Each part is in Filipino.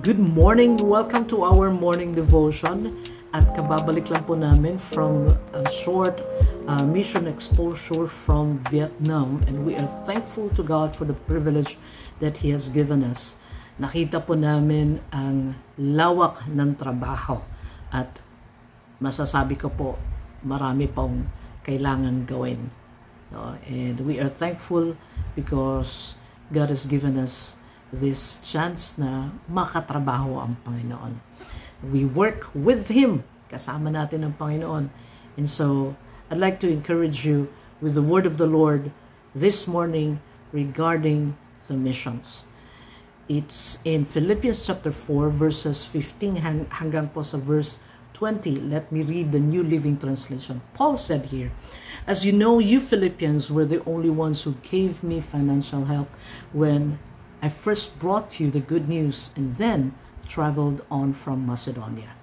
Good morning! Welcome to our morning devotion. At kababalik lang po namin from a short mission exposure from Vietnam. And we are thankful to God for the privilege that He has given us. Nakita po namin ang lawak ng trabaho. At masasabi ko po, marami pong kailangan gawin. And we are thankful because God has given us this chance na makatrabaho ang Panginoon. We work with Him. Kasama natin ang Panginoon. And so, I'd like to encourage you with the word of the Lord this morning regarding the missions. It's in Philippians chapter 4 verses 15 hanggang po sa verse 20. Let me read the New Living Translation. Paul said here, "As you know, you Philippians were the only ones who gave me financial help when I first brought you the good news and then traveled on from Macedonia.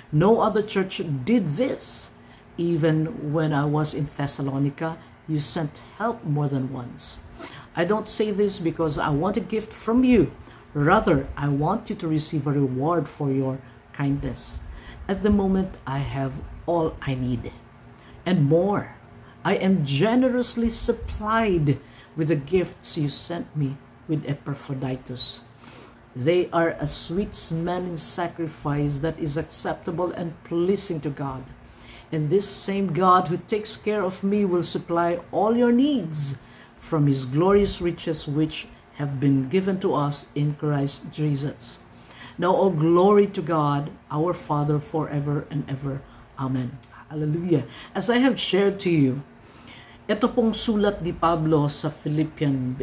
No other church did this. Even when I was in Thessalonica, you sent help more than once. I don't say this because I want a gift from you. Rather, I want you to receive a reward for your kindness. At the moment, I have all I need and more. I am generously supplied with the gifts you sent me with Epaphroditus. They are a sweet-smelling sacrifice that is acceptable and pleasing to God. And this same God who takes care of me will supply all your needs from His glorious riches which have been given to us in Christ Jesus. Now all glory to God, our Father, forever and ever. Amen." Hallelujah. As I have shared to you, ito pong sulat ni Pablo sa Philippian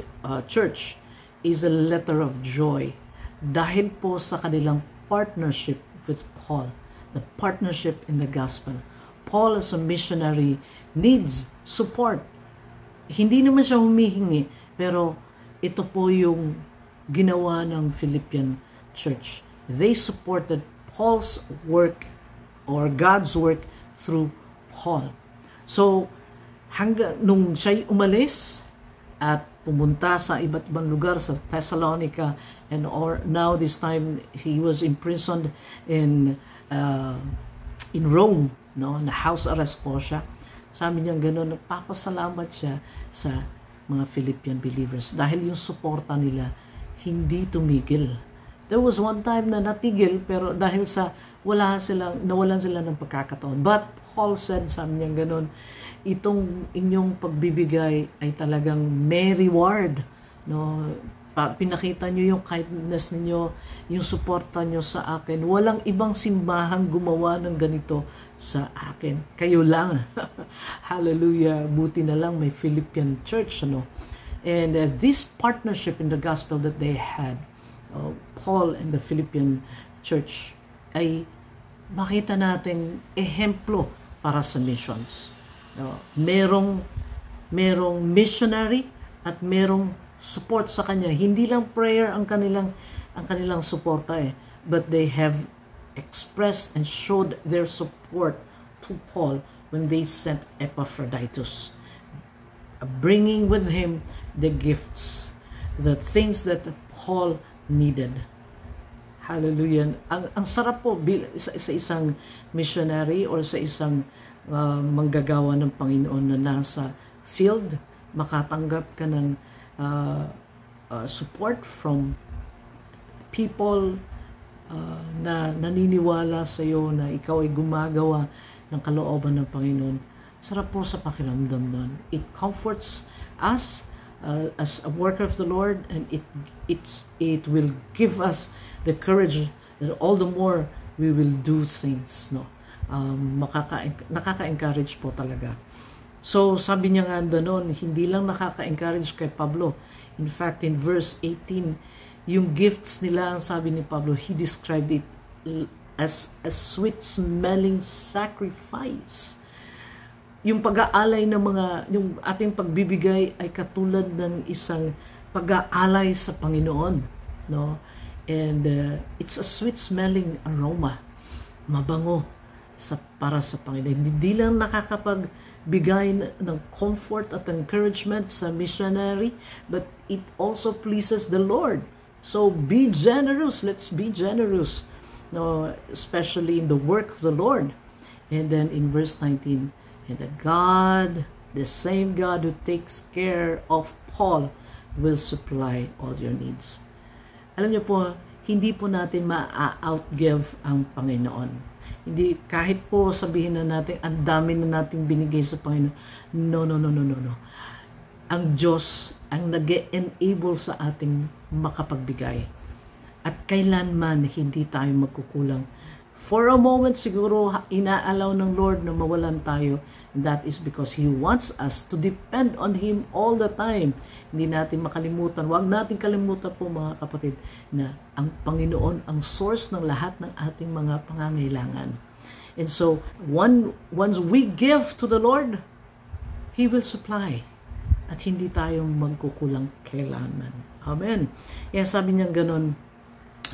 church is a letter of joy dahil po sa kanilang partnership with Paul, the partnership in the gospel. Paul as a missionary needs support. Hindi naman siya humihingi, pero ito po yung ginawa ng Philippian church. They supported Paul's work or God's work through Paul. So, hanggang nung siya'y umalis at pumunta sa iba't ibang lugar sa Thessalonica and or now this time he was imprisoned in Rome, no, na house arrest po siya. Sabi niya gano'n, nagpapasalamat siya sa mga Philippian believers dahil yung suporta nila hindi tumigil. There was one time na natigil pero dahil sa nawalan sila ng pagkakataon. But Paul said, sabi niya gano'n, itong inyong pagbibigay ay talagang may reward, no? Pinakita niyo yung kindness ninyo, yung suporta niyo sa akin. Walang ibang simbahang gumawa ng ganito sa akin. Kayo lang. Hallelujah. Buti na lang may Philippian church, ano? And this partnership in the gospel that they had, Paul and the Philippian church, ay makita natin ehemplo para sa missions. Merong missionary at merong support sa kanya. Hindi lang prayer ang kanilang suporta but they have expressed and showed their support to Paul when they sent Epaphroditus, bringing with him the gifts, the things that Paul needed. Hallelujah. Ang sarap po sa isang missionary or sa isang manggagawa ng Panginoon na nasa field, makatanggap ka ng support from people na naniniwala sa iyo na ikaw ay gumagawa ng kalooban ng Panginoon. Sarap po sa pakiramdam nun. It comforts us as a worker of the Lord, and it will give us the courage that all the more we will do things, no? Nakaka-encourage po talaga. So, sabi niya nga doon, hindi lang nakaka-encourage kay Pablo. In fact, in verse 18, yung gifts nila, ang sabi ni Pablo, he described it as a sweet-smelling sacrifice. Yung pag-aalay ng yung ating pagbibigay ay katulad ng isang pag-aalay sa Panginoon, no? And it's a sweet-smelling aroma, mabango para sa Panginoon. Hindi lang nakakapagbigay ng comfort at encouragement sa missionary, but it also pleases the Lord So be generous. Let's be generous. No, especially in the work of the Lord. And then in verse 19, and the same God who takes care of Paul will supply all your needs. Alam niyo po, hindi po natin ma-outgive ang Panginoon. Hindi, kahit po sabihin na natin, ang dami na nating binigay sa Panginoon. No. Ang Diyos ang nag-enable sa ating makapagbigay. At kailanman hindi tayo magkukulang. For a moment, siguro, inaalaw ng Lord na mawalan tayo. That is because He wants us to depend on Him all the time. Hindi natin makalimutan. Huwag natin kalimutan po mga kapatid na ang Panginoon ang source ng lahat ng ating mga pangangailangan. And so, once we give to the Lord, He will supply. At hindi tayo magkukulang kailanman. Amen. Kaya sabi niya ganun,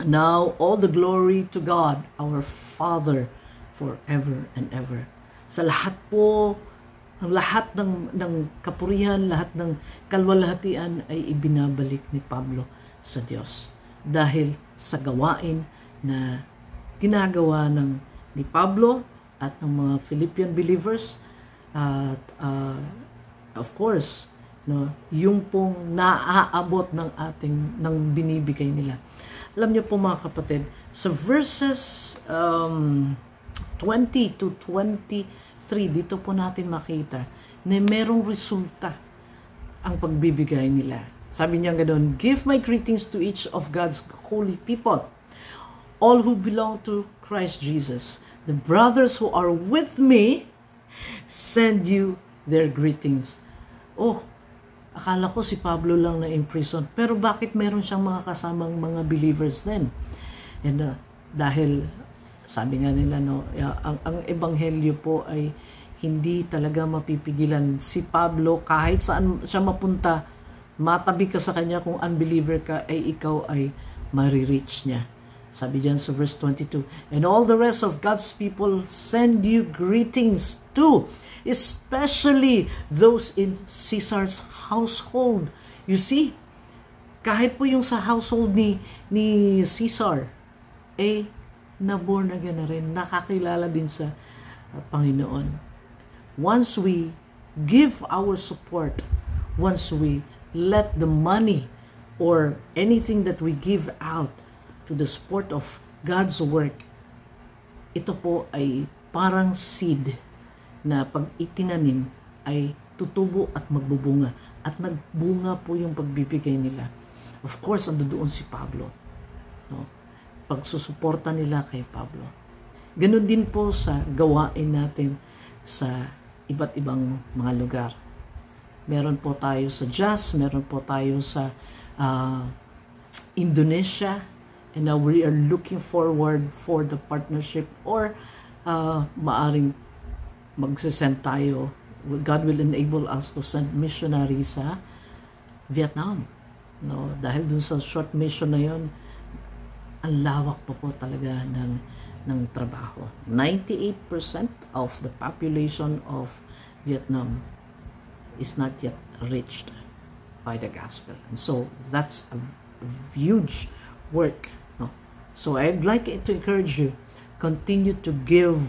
now all the glory to God, our Father, forever and ever. Sa lahat po, ang lahat ng kapurihan, lahat ng kalwalhatian ay ibinabalik ni Pablo sa Diyos. Dahil sa gawain na ginagawa ni Pablo at ng mga Philippian believers, at of course, no, yung pong naaabot ng binibigay nila. Alam niyo po mga kapatid, sa verses 20 to 23, dito po natin makita na merong resulta ang pagbibigay nila. Sabi niya ganoon, give my greetings to each of God's holy people, all who belong to Christ Jesus. The brothers who are with me send you their greetings. Oh, akala ko si Pablo lang na in prison. Pero bakit meron siyang mga kasamang mga believers din? And dahil, sabi nga nila, no, ang ebanghelyo po ay hindi talaga mapipigilan. Si Pablo, kahit saan siya mapunta, matabi ka sa kanya, kung unbeliever ka, ay ikaw ay marireach niya. Sabi diyan sa verse 22, and all the rest of God's people send you greetings too, especially those in Caesar's household. You see, kahit po yung sa household ni Caesar, na-born again na rin, nakakilala din sa Panginoon. Once we give our support, once we let the money or anything that we give out to the support of God's work, ito po ay parang seed na pag itinanim ay tutubo at magbubunga. At nagbunga po yung pagbibigay nila. Of course, ando doon si Pablo. No? Pagsusuporta nila kay Pablo. Ganon din po sa gawain natin sa iba't ibang mga lugar. Meron po tayo sa JAS, meron po tayo sa Indonesia, and now we are looking forward for the partnership or maaring magsisend tayo. God will enable us to send missionaries sa Vietnam. No, dahil dun sa short mission na yon, ang lawak po talaga ng trabaho. 98% of the population of Vietnam is not yet reached by the gospel. And so that's a huge work. No? So I'd like to encourage you, continue to give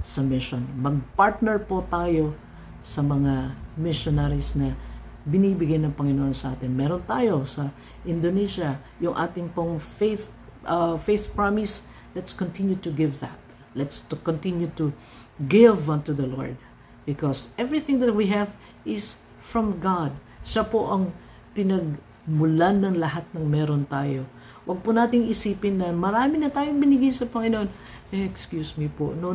sa mission. Mag-partner po tayo sa mga missionaries na binibigay ng Panginoon sa atin. Meron tayo sa Indonesia, yung ating pong faith promise. Let's continue to give that. Let's continue to give unto the Lord, because everything that we have is from God. Siya po ang pinagmulan ng lahat ng meron tayo. Huwag po nating isipin na marami na tayong binigay sa Panginoon. Excuse me po. No.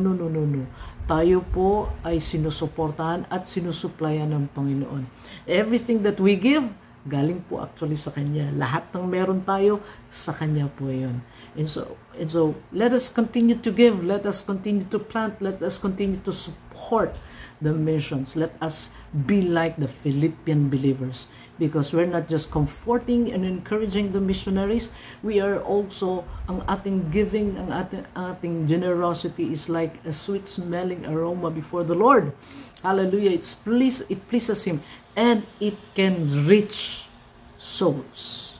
Tayo po ay sinusuportahan at sinusuplayan ng Panginoon. Everything that we give, galing po actually sa Kanya. Lahat ng meron tayo, sa Kanya po yun. And so, let us continue to give. Let us continue to plant. Let us continue to support the missions. Let us be like the Philippian believers, because we're not just comforting and encouraging the missionaries, we are also, ang ating giving, ang ating generosity is like a sweet smelling aroma before the Lord. Hallelujah. It pleases Him, and it can reach souls.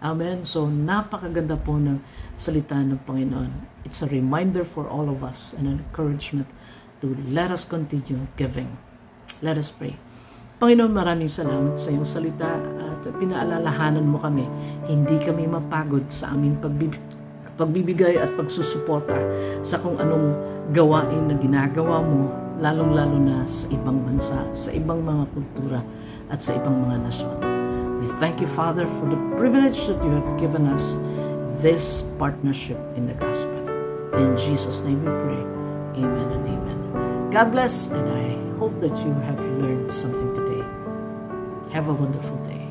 Amen. So, napakaganda po ng salita ng Panginoon. It's a reminder for all of us and an encouragement to let us continue giving. Let us pray. Panginoon, maraming salamat sa iyong salita at pinaalalahanan mo kami. Hindi kami mapagod sa aming pagbibigay at pagsusuporta sa kung anong gawain na ginagawa mo, lalong-lalo na sa ibang bansa, sa ibang mga kultura at sa ibang mga nasyon. We thank you, Father, for the privilege that you have given us this partnership in the gospel. In Jesus' name we pray. Amen and amen. God bless, and I hope that you have learned something today. Have a wonderful day.